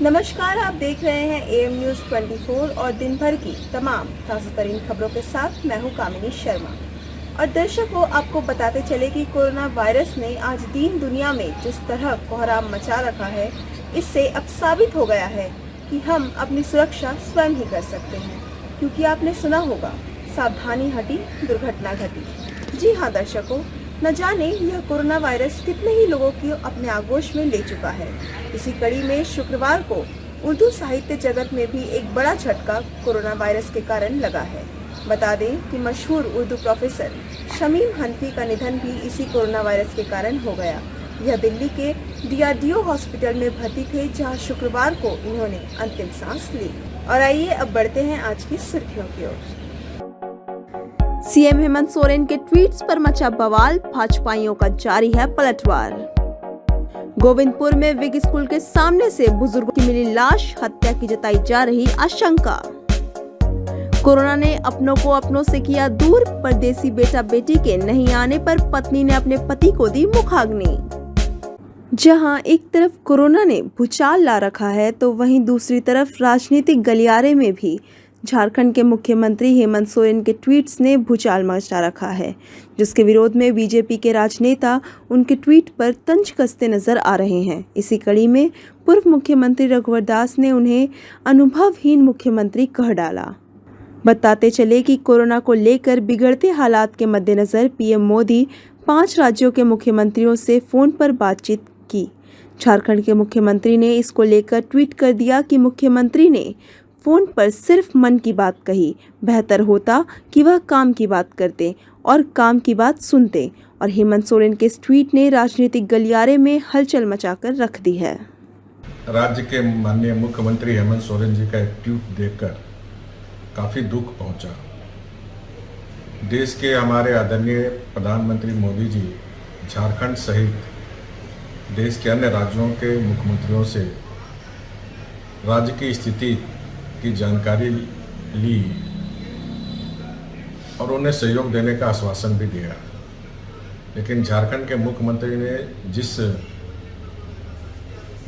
नमस्कार, आप देख रहे हैं एएम न्यूज़ 24 और दिन भर की तमाम ताज़ा तरीन खबरों के साथ मैं हूं कामिनी शर्मा। और दर्शकों, आपको बताते चले कि कोरोना वायरस ने आज दीन दुनिया में जिस तरह कोहराम मचा रखा है, इससे अब साबित हो गया है कि हम अपनी सुरक्षा स्वयं ही कर सकते हैं। क्योंकि आपने सुना होगा, सावधानी हटी दुर्घटना घटी। जी हाँ दर्शकों, न जाने यह कोरोना वायरस कितने ही लोगों की अपने आगोश में ले चुका है। इसी कड़ी में शुक्रवार को उर्दू साहित्य जगत में भी एक बड़ा झटका कोरोना वायरस के कारण लगा है। बता दें कि मशहूर उर्दू प्रोफेसर शमीम हनफी का निधन भी इसी कोरोना वायरस के कारण हो गया। यह दिल्ली के DRDO हॉस्पिटल में भर्ती थे, जहां शुक्रवार को इन्होंने अंतिम सांस ली। और आइए अब बढ़ते हैं आज की सुर्खियों की ओर। सीएम हेमंत सोरेन के ट्वीट्स पर मचा बवाल, भाजपाइयों का जारी है पलटवार। गोविंदपुर में विग स्कूल के सामने से बुजुर्गों की मिली लाश, हत्या की जताई जा रही आशंका। कोरोना ने अपनों को अपनों से किया दूर, परदेसी बेटा बेटी के नहीं आने पर पत्नी ने अपने पति को दी मुखाग्नि। जहां एक तरफ कोरोना ने भूचाल ला रखा है, तो वहीं दूसरी तरफ राजनीतिक गलियारे में भी झारखंड के मुख्यमंत्री हेमंत सोरेन के ट्वीट्स ने भूचाल मचा रखा है, जिसके विरोध में बीजेपी के राजनेता उनके ट्वीट पर तंज कसते नजर आ रहे हैं। इसी कड़ी में पूर्व मुख्यमंत्री रघुवर दास ने उन्हें अनुभवहीन मुख्यमंत्री कह डाला। बताते चले कि कोरोना को लेकर बिगड़ते हालात के मद्देनजर पीएम मोदी 5 राज्यों के मुख्यमंत्रियों से फोन पर बातचीत की। झारखंड के मुख्यमंत्री ने इसको लेकर ट्वीट कर दिया कि मुख्यमंत्री ने फोन पर सिर्फ मन की बात कही, बेहतर होता कि वह काम की बात करते और काम की बात सुनते। और हेमंत सोरेन के इस ट्वीट ने राजनीतिक गलियारे में हलचल मचाकर रख दी है। राज्य के माननीय मुख्यमंत्री हेमंत सोरेन जी का एक ट्वीट देखकर काफी दुख पहुंचा। देश के हमारे आदरणीय प्रधानमंत्री मोदी जी झारखंड सहित देश के अन्य राज्यों के मुख्यमंत्रियों से राज्य की स्थिति की जानकारी ली और उन्हें सहयोग देने का आश्वासन भी दिया। लेकिन झारखंड के मुख्यमंत्री ने जिस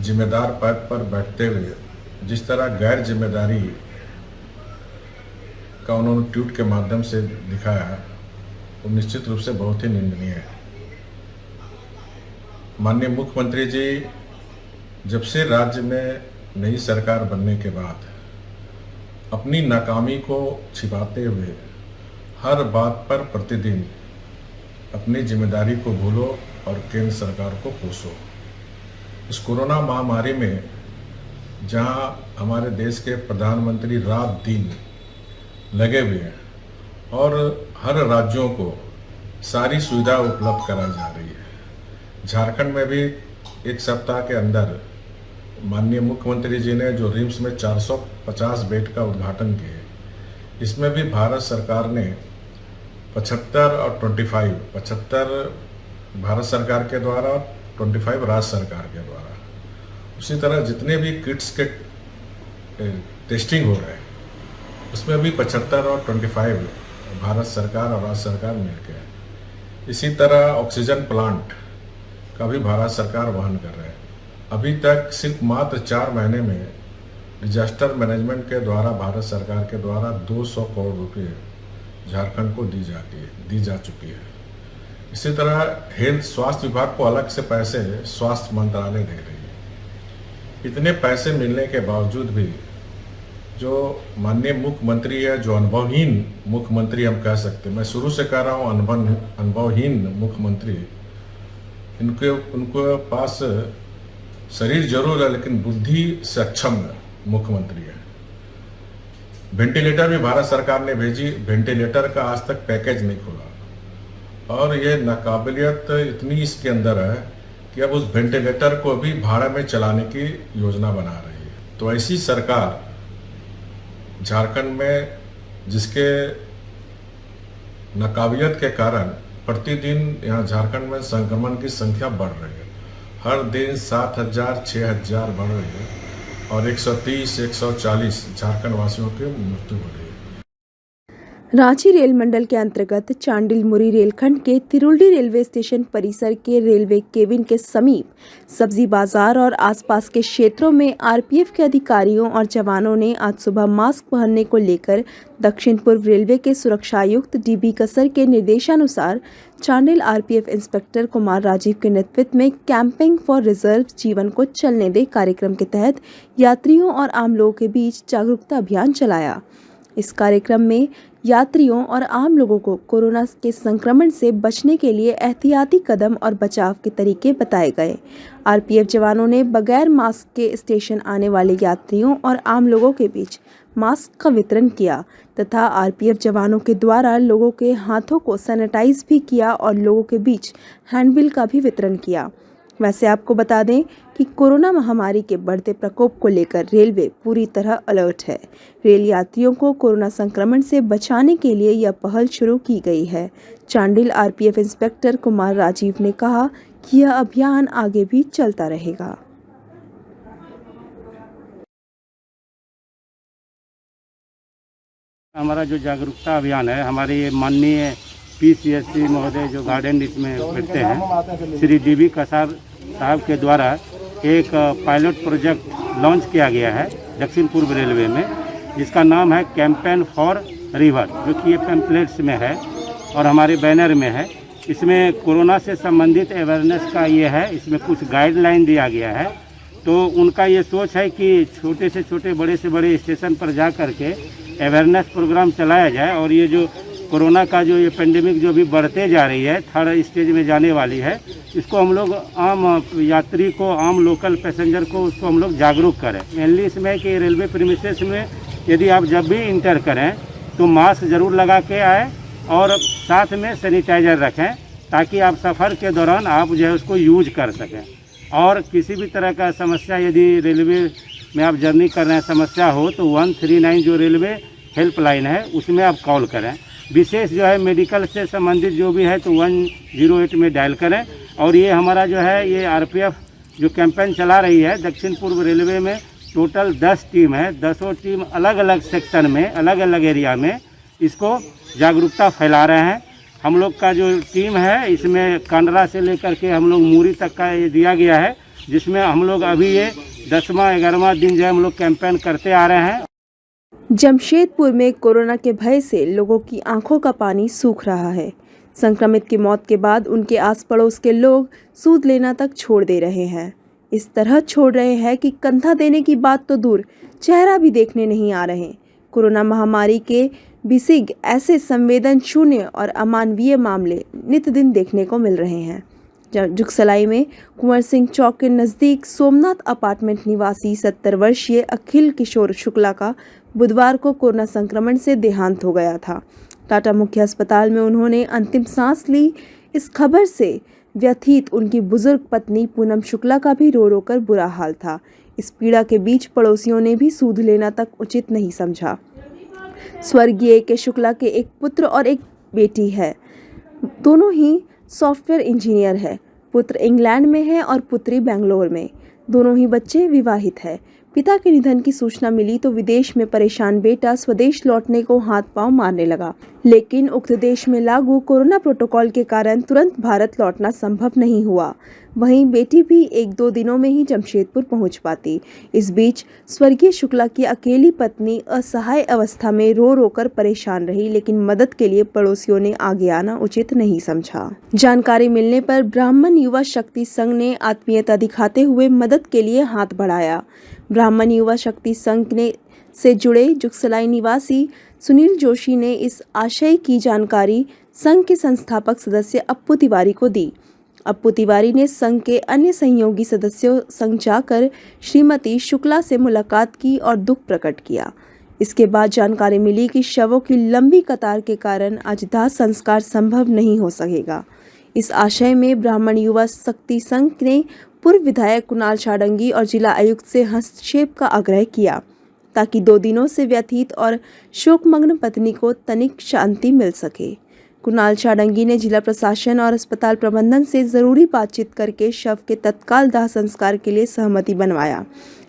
जिम्मेदार पद पर बैठते हुए जिस तरह गैर जिम्मेदारी का उन्होंने ट्वीट के माध्यम से दिखाया, वो निश्चित रूप से बहुत ही निंदनीय है। माननीय मुख्यमंत्री जी जब से राज्य में नई सरकार बनने के बाद अपनी नाकामी को छिपाते हुए हर बात पर प्रतिदिन अपनी जिम्मेदारी को भूलो और केंद्र सरकार को कोसो। इस कोरोना महामारी में जहां हमारे देश के प्रधानमंत्री रात दिन लगे हुए हैं और हर राज्यों को सारी सुविधा उपलब्ध कराई जा रही है, झारखंड में भी एक सप्ताह के अंदर माननीय मुख्यमंत्री जी ने जो रिम्स में 450 बेड का उद्घाटन किया, इसमें भी भारत सरकार ने 75 और 75 भारत सरकार के द्वारा और 25 राज्य सरकार के द्वारा, उसी तरह जितने भी किट्स के टेस्टिंग हो रहे हैं उसमें भी 75 और 25 भारत सरकार और राज्य सरकार मिलकर। इसी तरह ऑक्सीजन प्लांट का भी भारत सरकार वहन कर रहे हैं। अभी तक सिर्फ मात्र 4 महीने में डिजास्टर मैनेजमेंट के द्वारा भारत सरकार के द्वारा 200 करोड़ रुपए झारखंड को दी जा चुकी है। इसी तरह हेल्थ स्वास्थ्य विभाग को अलग से पैसे स्वास्थ्य मंत्रालय दे रही है। इतने पैसे मिलने के बावजूद भी जो माननीय मुख्यमंत्री है, जो अनुभवहीन मुख्यमंत्री हम कह सकते हैं, मैं शुरू से कह रहा हूँ अनुभवहीन मुख्यमंत्री, उनको पास शरीर जरूर है लेकिन बुद्धि से अक्षम मुख्यमंत्री है। वेंटिलेटर भी भारत सरकार ने भेजी, वेंटिलेटर का आज तक पैकेज नहीं खुला और ये नाकाबिलियत इतनी इसके अंदर है कि अब उस वेंटिलेटर को भी भाड़े में चलाने की योजना बना रही है। तो ऐसी सरकार झारखंड में, जिसके नाकाबिलियत के कारण प्रतिदिन यहाँ झारखंड में संक्रमण की संख्या बढ़ रही है। हर दिन 7,000 6,000 बढ़ रही है और 130 140 झारखंड वासियों की मृत्यु हो रही है। रांची रेल मंडल के अंतर्गत चांडिल मुरी रेलखंड के तिरुल्डी रेलवे स्टेशन परिसर के रेलवे केबिन के समीप सब्जी बाजार और आसपास के क्षेत्रों में आरपीएफ के अधिकारियों और जवानों ने आज सुबह मास्क पहनने को लेकर दक्षिण पूर्व रेलवे के सुरक्षायुक्त डीबी कसर के निर्देशानुसार चांडिल आरपीएफ इंस्पेक्टर कुमार राजीव के नेतृत्व में कैंपिंग फॉर रिजर्व जीवन को चलने दे कार्यक्रम के तहत यात्रियों और आम लोगों के बीच जागरूकता अभियान चलाया। इस कार्यक्रम में यात्रियों और आम लोगों को कोरोना के संक्रमण से बचने के लिए एहतियाती कदम और बचाव के तरीके बताए गए। आरपीएफ जवानों ने बगैर मास्क के स्टेशन आने वाले यात्रियों और आम लोगों के बीच मास्क का वितरण किया तथा आरपीएफ जवानों के द्वारा लोगों के हाथों को सैनिटाइज भी किया और लोगों के बीच हैंडबिल का भी वितरण किया। वैसे आपको बता दें कि कोरोना महामारी के बढ़ते प्रकोप को लेकर रेलवे पूरी तरह अलर्ट है। रेल यात्रियों को कोरोना संक्रमण से बचाने के लिए यह पहल शुरू की गई है। चांडिल आरपीएफ इंस्पेक्टर कुमार राजीव ने कहा कि यह अभियान आगे भी चलता रहेगा। हमारा जो जागरूकता अभियान है, हमारे ये माननीय पीसीएससी महोदय जो गार्डन में बैठते हैं, श्री डीबी कसार साहब के द्वारा एक पायलट प्रोजेक्ट लॉन्च किया गया है दक्षिण पूर्व रेलवे में, जिसका नाम है कैंपेन फॉर रिवर, जो कि ये पैम्पलेट्स में है और हमारे बैनर में है। इसमें कोरोना से संबंधित अवेयरनेस का ये है, इसमें कुछ गाइडलाइन दिया गया है। तो उनका ये सोच है कि छोटे से छोटे, बड़े से बड़े स्टेशन पर जा कर के अवेयरनेस प्रोग्राम चलाया जाए और ये जो कोरोना का जो ये पेंडेमिक जो भी बढ़ते जा रही है, थर्ड स्टेज में जाने वाली है, इसको हम लोग आम यात्री को, आम लोकल पैसेंजर को उसको हम लोग जागरूक करें। मेनली इसमें है कि रेलवे प्रीमिसेस में यदि आप जब भी इंटर करें तो मास्क ज़रूर लगा के आए और साथ में सैनिटाइज़र रखें, ताकि आप सफ़र के दौरान आप जो है उसको यूज कर सकें। और किसी भी तरह का समस्या यदि रेलवे में आप जर्नी कर रहे हैं, समस्या हो तो 139 जो रेलवे हेल्पलाइन है उसमें आप कॉल करें। विशेष जो है मेडिकल से संबंधित जो भी है तो 108 में डायल करें। और ये हमारा जो है ये आरपीएफ जो कैंपेन चला रही है दक्षिण पूर्व रेलवे में, टोटल 10 टीम है, 10 टीम अलग अलग सेक्शन में, अलग अलग एरिया में इसको जागरूकता फैला रहे हैं। हम लोग का जो टीम है इसमें कांडरा से लेकर के हम लोग मूरी तक का ये दिया गया है, जिसमें हम लोग अभी ये 10वां 11वां दिन जो है हम लोग कैंपेन करते आ रहे हैं। जमशेदपुर में कोरोना के भय से लोगों की आंखों का पानी सूख रहा है। संक्रमित की मौत के बाद उनके आस पड़ोस के लोग सूद लेना तक छोड़ दे रहे हैं। इस तरह छोड़ रहे हैं कि कंधा देने की बात तो दूर, चेहरा भी देखने नहीं आ रहे। कोरोना महामारी के बिसिग ऐसे संवेदन शून्य और अमानवीय मामले नित दिन देखने को मिल रहे हैं। जुगसलाई में कुंवर सिंह चौक के नज़दीक सोमनाथ अपार्टमेंट निवासी 70 वर्षीय अखिल किशोर शुक्ला का बुधवार को कोरोना संक्रमण से देहांत हो गया था। टाटा मुख्य अस्पताल में उन्होंने अंतिम सांस ली। इस खबर से व्यथित उनकी बुजुर्ग पत्नी पूनम शुक्ला का भी रो रो कर बुरा हाल था। इस पीड़ा के बीच पड़ोसियों ने भी सूद लेना तक उचित नहीं समझा। स्वर्गीय के शुक्ला के एक पुत्र और एक बेटी है। दोनों ही सॉफ्टवेयर इंजीनियर है। पुत्र इंग्लैंड में है और पुत्री बेंगलोर में। दोनों ही बच्चे विवाहित है। पिता के निधन की सूचना मिली तो विदेश में परेशान बेटा स्वदेश लौटने को हाथ पांव मारने लगा, लेकिन उक्त देश में लागू कोरोना प्रोटोकॉल के कारण तुरंत भारत लौटना संभव नहीं हुआ। वहीं बेटी भी 1-2 दिनों में ही जमशेदपुर पहुंच पाती। इस बीच स्वर्गीय शुक्ला की अकेली पत्नी असहाय अवस्था में रो रो कर परेशान रही, लेकिन मदद के लिए पड़ोसियों ने आगे आना उचित नहीं समझा। जानकारी मिलने पर ब्राह्मण युवा शक्ति संघ ने आत्मीयता दिखाते हुए मदद के लिए हाथ बढ़ाया। ब्राह्मण युवा शक्ति संघ से जुड़े जुगसलाई निवासी सुनील जोशी ने इस आशय की जानकारी संघ के संस्थापक सदस्य अप्पू तिवारी को दी। अप्पू तिवारी ने संघ के अन्य सहयोगी सदस्यों संग जाकर श्रीमती शुक्ला से मुलाकात की और दुख प्रकट किया। इसके बाद जानकारी मिली कि शवों की लंबी कतार के कारण आज दाह संस्कार संभव नहीं हो सकेगा। इस आशय में ब्राह्मण युवा शक्ति संघ ने पूर्व विधायक कुणाल छाडंगी और जिला आयुक्त से हस्तक्षेप का आग्रह किया, ताकि 2 दिनों से व्यथित और शोकमग्न पत्नी को तनिक शांति मिल सके। कुणाल छाडंगी ने जिला प्रशासन और अस्पताल प्रबंधन से जरूरी बातचीत करके शव के तत्काल दाह संस्कार के लिए सहमति बनवाया।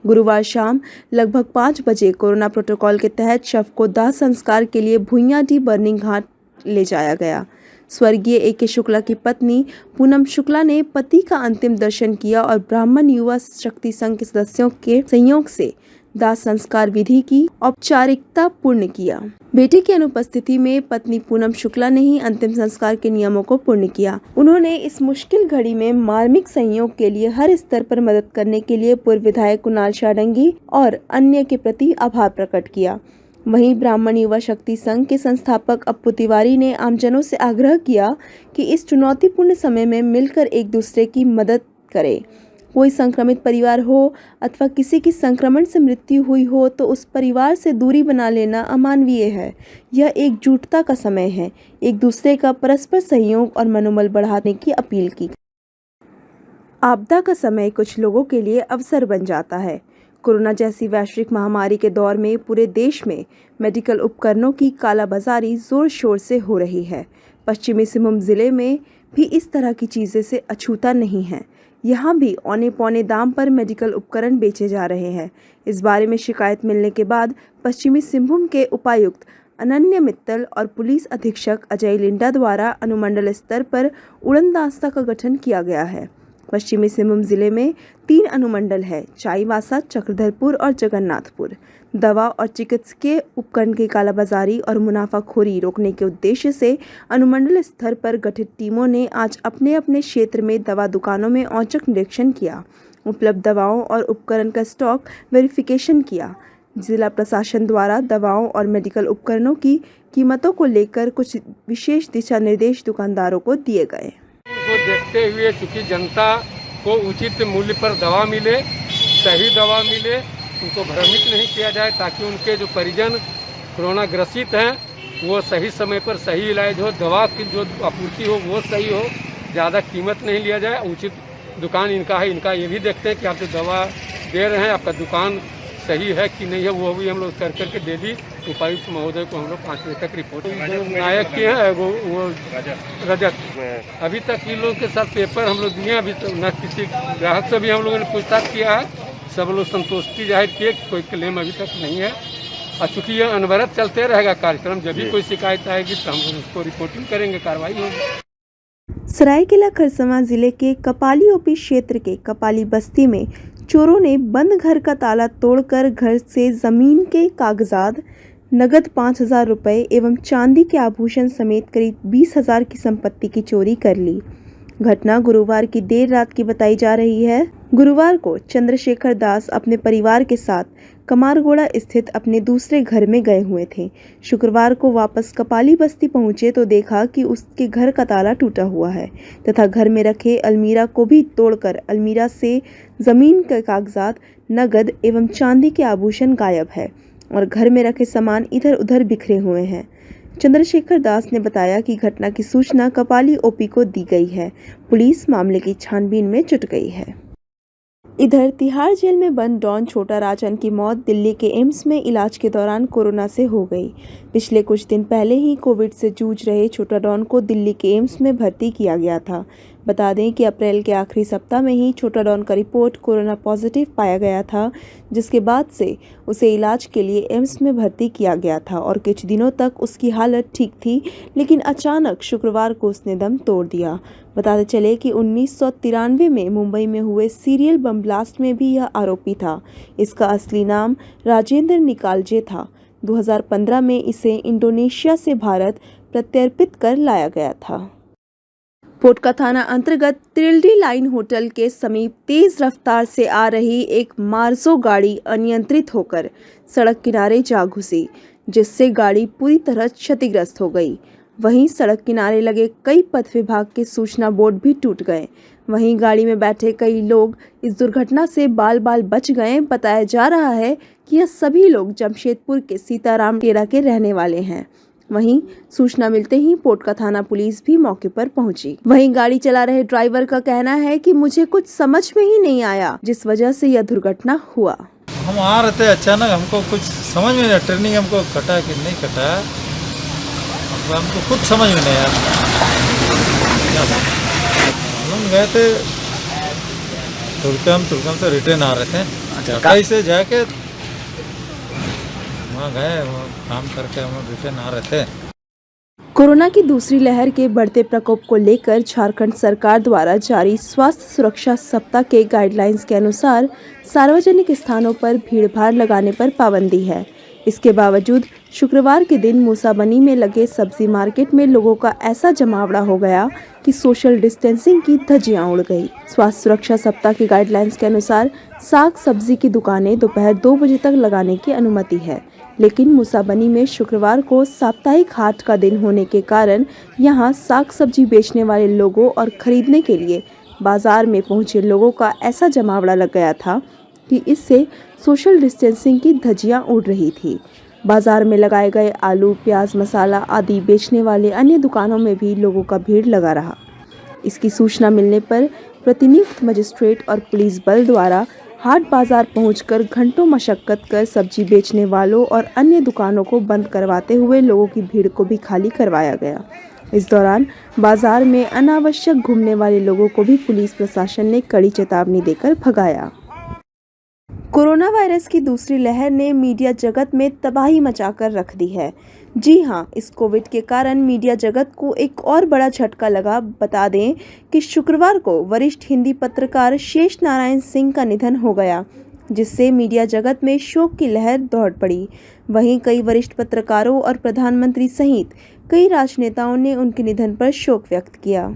गुरुवार शाम लगभग 5 बजे कोरोना प्रोटोकॉल के तहत शव को दाह संस्कार के लिए भुइयाडी बर्निंग घाट ले जाया गया। स्वर्गीय ए.के. शुक्ला की पत्नी पूनम शुक्ला ने पति का अंतिम दर्शन किया और ब्राह्मण युवा शक्ति संघ के सदस्यों के सहयोग से दाह संस्कार विधि की औपचारिकता पूर्ण किया। बेटे की अनुपस्थिति में पत्नी पूनम शुक्ला ने ही अंतिम संस्कार के नियमों को पूर्ण किया। उन्होंने इस मुश्किल घड़ी में मार्मिक सहयोग के लिए हर स्तर पर मदद करने के लिए पूर्व विधायक कुणाल शाडंगी और अन्य के प्रति आभार प्रकट किया। वहीं ब्राह्मण युवा शक्ति संघ के संस्थापक अप्पू तिवारी ने आमजनों से आग्रह किया कि इस चुनौतीपूर्ण समय में मिलकर एक दूसरे की मदद करें। कोई संक्रमित परिवार हो अथवा किसी की संक्रमण से मृत्यु हुई हो तो उस परिवार से दूरी बना लेना अमानवीय है। यह एकजुटता का समय है। एक दूसरे का परस्पर सहयोग और मनोबल बढ़ाने की अपील की। आपदा का समय कुछ लोगों के लिए अवसर बन जाता है। कोरोना जैसी वैश्विक महामारी के दौर में पूरे देश में मेडिकल उपकरणों की कालाबाजारी जोर शोर से हो रही है। पश्चिमी सिंहभूम जिले में भी इस तरह की चीज़ें से अछूता नहीं है। यहाँ भी औने पौने दाम पर मेडिकल उपकरण बेचे जा रहे हैं। इस बारे में शिकायत मिलने के बाद पश्चिमी सिंहभूम के उपायुक्त अनन्य मित्तल और पुलिस अधीक्षक अजय लिंडा द्वारा अनुमंडल स्तर पर उड़नदस्ता का गठन किया गया है। पश्चिमी सिंहभूम जिले में 3 अनुमंडल है, चाईबासा, चक्रधरपुर और जगन्नाथपुर। दवा और चिकित्सकीय उपकरण की कालाबाजारी और मुनाफाखोरी रोकने के उद्देश्य से अनुमंडल स्तर पर गठित टीमों ने आज अपने अपने क्षेत्र में दवा दुकानों में औचक निरीक्षण किया, उपलब्ध दवाओं और उपकरण का स्टॉक वेरिफिकेशन किया। जिला प्रशासन द्वारा दवाओं और मेडिकल उपकरणों की कीमतों को लेकर कुछ विशेष दिशा निर्देश दुकानदारों को दिए गए। को देखते हुए चूँकि जनता को उचित मूल्य पर दवा मिले, सही दवा मिले, उनको भ्रमित नहीं किया जाए ताकि उनके जो परिजन कोरोना ग्रसित हैं वो सही समय पर सही इलाज हो, दवा की जो आपूर्ति हो वो सही हो, ज़्यादा कीमत नहीं लिया जाए। उचित दुकान इनका है, इनका ये भी देखते हैं कि आप जो दवा दे रहे हैं आपका दुकान सही है कि नहीं है, वो भी हम लोग कर करके डेली उपायुक्त महोदय को हम लोग 5 बजे तक रिपोर्ट। जो नायक के हैं वो रजत, अभी तक इन लोगों के साथ पेपर हम लोग दिए, अभी तक न किसी ग्राहक से भी हम लोगों ने पूछताछ किया है, सब लोग संतुष्टि जाहिर किए, कोई क्लेम अभी तक नहीं है। और चूँकि ये अनवरत चलते रहेगा कार्यक्रम, जब भी कोई शिकायत आएगी तो हम लोग उसको रिपोर्टिंग करेंगे, कार्रवाई होगी। सरायकेला खरसावां जिले के कपाली ओपी क्षेत्र के कपाली बस्ती में चोरों ने बंद घर का ताला तोड़कर घर से जमीन के कागजात, नगद 5,000 रुपये एवं चांदी के आभूषण समेत करीब 20,000 की संपत्ति की चोरी कर ली। घटना गुरुवार की देर रात की बताई जा रही है। गुरुवार को चंद्रशेखर दास अपने परिवार के साथ कमारगोड़ा स्थित अपने दूसरे घर में गए हुए थे। शुक्रवार को वापस कपाली बस्ती पहुंचे तो देखा कि उसके घर का ताला टूटा हुआ है तथा घर में रखे अलमीरा को भी तोड़कर अलमीरा से जमीन के कागजात, नगद एवं चांदी के आभूषण गायब है और घर में रखे सामान इधर उधर बिखरे हुए हैं। चंद्रशेखर दास ने बताया कि घटना की सूचना कपाली ओपी को दी गई है। पुलिस मामले की छानबीन में जुट गई है। इधर तिहाड़ जेल में बंद डॉन छोटा राजन की मौत दिल्ली के एम्स में इलाज के दौरान कोरोना से हो गई। पिछले कुछ दिन पहले ही कोविड से जूझ रहे छोटा डॉन को दिल्ली के एम्स में भर्ती किया गया था। बता दें कि अप्रैल के आखिरी सप्ताह में ही छोटा डॉन का रिपोर्ट कोरोना पॉजिटिव पाया गया था, जिसके बाद से उसे इलाज के लिए एम्स में भर्ती किया गया था और कुछ दिनों तक उसकी हालत ठीक थी, लेकिन अचानक शुक्रवार को उसने दम तोड़ दिया। बताते चले कि 1993 में मुंबई में हुए सीरियल बम ब्लास्ट में भी यह आरोपी था। इसका असली नाम राजेंद्र निकालजे था। 2015 में इसे इंडोनेशिया से भारत प्रत्यर्पित कर लाया गया था। पोटका थाना अंतर्गत त्रिल्डी लाइन होटल के समीप तेज रफ्तार से आ रही एक मार्जो गाड़ी अनियंत्रित होकर सड़क किनारे जा घुसी, जिससे गाड़ी पूरी तरह क्षतिग्रस्त हो गई। वहीं सड़क किनारे लगे कई पथ विभाग के सूचना बोर्ड भी टूट गए। वहीं गाड़ी में बैठे कई लोग इस दुर्घटना से बाल बाल बच गए। बताया जा रहा है कि यह सभी लोग जमशेदपुर के सीताराम टेरा के रहने वाले हैं। वहीं सूचना मिलते ही पोटका थाना पुलिस भी मौके पर पहुंची। वहीं गाड़ी चला रहे ड्राइवर का कहना है कि मुझे कुछ समझ में ही नहीं आया, जिस वजह से यह दुर्घटना हुआ। हम आ रहे थे, अचानक हमको कुछ समझ में नहीं, टर्निंग हमको कटा कि नहीं कटा, हमको खुद समझ में नहीं आया। हम गए थे तुलकम से रिटर्न आ रहे थे, कहीं से जाके वहाँ गए, वो काम करके हम रिटर्न आ रहे थे। कोरोना की दूसरी लहर के बढ़ते प्रकोप को लेकर झारखंड सरकार द्वारा जारी स्वास्थ्य सुरक्षा सप्ताह के गाइडलाइंस के अनुसार सार्वजनिक स्थानों पर भीड़भाड़ लगाने पर पाबंदी है। इसके बावजूद शुक्रवार के दिन मूसाबनी में लगे सब्जी मार्केट में लोगों का ऐसा जमावड़ा हो गया कि सोशल डिस्टेंसिंग की धज्जियां उड़ गई। स्वास्थ्य सुरक्षा सप्ताह के गाइडलाइंस के अनुसार साग सब्जी की दुकानें दोपहर 2 बजे तक लगाने की अनुमति है, लेकिन मूसाबनी में शुक्रवार को साप्ताहिक हाट का दिन होने के कारण यहां साग सब्जी बेचने वाले लोगों और खरीदने के लिए बाजार में पहुंचे लोगों का ऐसा जमावड़ा लग गया था कि इससे सोशल डिस्टेंसिंग की धज्जियां उड़ रही थी। बाजार में लगाए गए आलू, प्याज, मसाला आदि बेचने वाले अन्य दुकानों में भी लोगों का भीड़ लगा रहा। इसकी सूचना मिलने पर प्रतिनियुक्त मजिस्ट्रेट और पुलिस बल द्वारा हाट बाजार पहुंचकर घंटों मशक्कत कर सब्जी बेचने वालों और अन्य दुकानों को बंद करवाते हुए लोगों की भीड़ को भी खाली करवाया गया। इस दौरान बाजार में अनावश्यक घूमने वाले लोगों को भी पुलिस प्रशासन ने कड़ी चेतावनी देकर भगाया। कोरोना वायरस की दूसरी लहर ने मीडिया जगत में तबाही मचाकर रख दी है। जी हां, इस कोविड के कारण मीडिया जगत को एक और बड़ा झटका लगा। बता दें कि शुक्रवार को वरिष्ठ हिंदी पत्रकार शेष नारायण सिंह का निधन हो गया, जिससे मीडिया जगत में शोक की लहर दौड़ पड़ी। वहीं कई वरिष्ठ पत्रकारों और प्रधानमंत्री सहित कई राजनेताओं ने उनके निधन पर शोक व्यक्त किया।